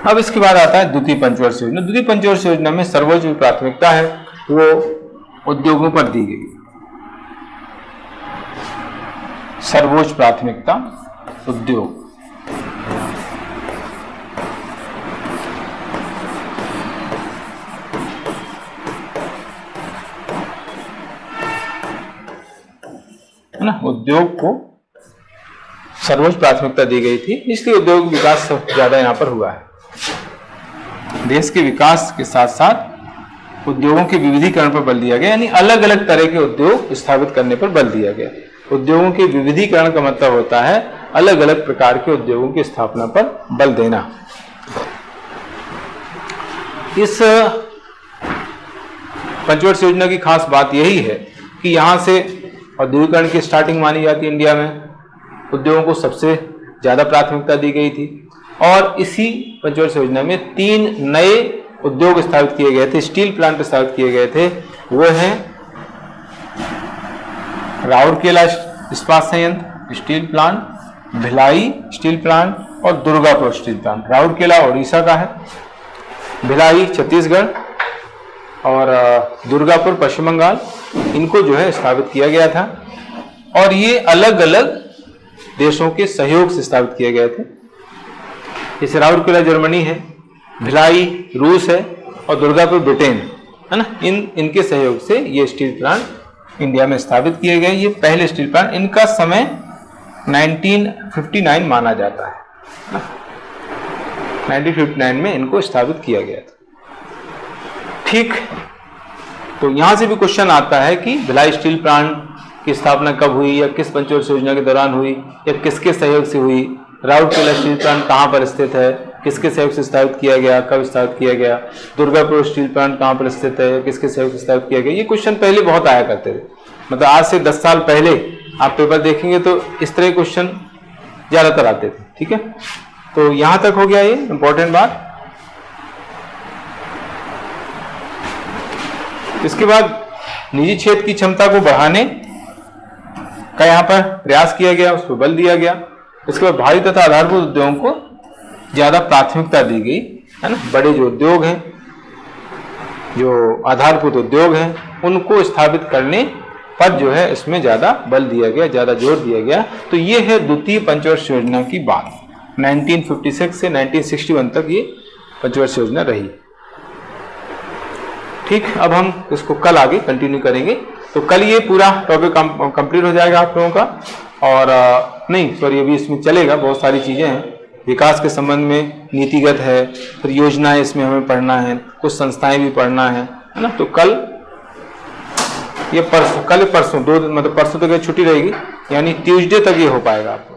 [SPEAKER 1] अब इसके बाद आता है द्वितीय पंचवर्षीय योजना। द्वितीय पंचवर्षीय योजना में सर्वोच्च प्राथमिकता है वो उद्योगों पर दी गई सर्वोच्च प्राथमिकता उद्योग। है ना, उद्योग को सर्वोच्च प्राथमिकता दी गई थी, इसलिए उद्योग विकास ज्यादा यहाँ पर हुआ है। देश के विकास के साथ साथ उद्योगों के विविधीकरण पर बल दिया गया, यानी अलग अलग तरह के उद्योग स्थापित करने पर बल दिया गया। उद्योगों के विविधीकरण का मतलब होता है अलग अलग प्रकार के उद्योगों की स्थापना पर बल देना। इस पंचवर्ष योजना की खास बात यही है कि यहां से औद्योगिकरण की स्टार्टिंग मानी जाती है। इंडिया में उद्योगों को सबसे ज्यादा प्राथमिकता दी गई थी और इसी पंचवर्ष योजना में 3 नए उद्योग स्थापित किए गए थे, स्टील प्लांट स्थापित किए गए थे। वो हैं राउरकेला इस्पात संयंत्र steel plant, Bhilai steel plant और दुर्गापुर स्टील प्लांट। राउरकेला उड़ीसा का है, भिलाई छत्तीसगढ़ और दुर्गापुर पश्चिम बंगाल, इनको जो है स्थापित किया गया था और ये अलग अलग देशों के सहयोग से स्थापित किए गए थे। जैसे राउरकेला जर्मनी है, भिलाई रूस है और दुर्गापुर ब्रिटेन है ना, इनके सहयोग से ये स्टील प्लांट इंडिया में स्थापित किए गए। ये पहले स्टील प्लांट, इनका समय 1959 माना जाता है। 1959 में इनको स्थापित किया गया था। ठीक, तो यहां से भी क्वेश्चन आता है कि भिलाई स्टील प्लांट की स्थापना कब हुई या किस पंचवर्ष योजना के दौरान हुई या किसके सहयोग से हुई। राउरकेला स्टील प्लांट कहां पर स्थित है, किसके सहयोग से स्थापित किया गया, कब स्थापित किया गया। दुर्गापुर स्टील प्लांट कहां पर स्थित है, किसके सहयोग से स्थापित किया गया। ये क्वेश्चन पहले बहुत आया करते थे, मतलब आज से 10 साल पहले आप पेपर देखेंगे तो इस तरह क्वेश्चन ज्यादातर आते थे। ठीक है, तो यहां तक हो गया ये इंपॉर्टेंट बात। इसके बाद निजी क्षेत्र की क्षमता को बढ़ाने का यहाँ पर प्रयास किया गया, उस पर बल दिया गया। इसके बाद भारी तथा आधारभूत उद्योगों को ज्यादा प्राथमिकता दी गई, है ना। बड़े जो उद्योग हैं, जो आधारभूत उद्योग हैं, उनको स्थापित करने पर जो है इसमें ज्यादा बल दिया गया, ज्यादा जोर दिया गया। तो ये है द्वितीय पंचवर्ष योजना की बात। 1956 से 1961 तक ये पंचवर्ष योजना रही। ठीक, अब हम इसको कल आगे कंटिन्यू करेंगे। तो कल ये पूरा टॉपिक कंप्लीट हो जाएगा आप लोगों का। और नहीं सॉरी, अभी इसमें चलेगा, बहुत सारी चीजें हैं विकास के संबंध में, नीतिगत है, फिर योजनाएं इसमें हमें पढ़ना है, कुछ संस्थाएं भी पढ़ना है ना। तो कल ये परसों, कल परसों 2 दिन, मतलब परसों तक छुट्टी रहेगी, यानी ट्यूसडे तक ये हो पाएगा आपको।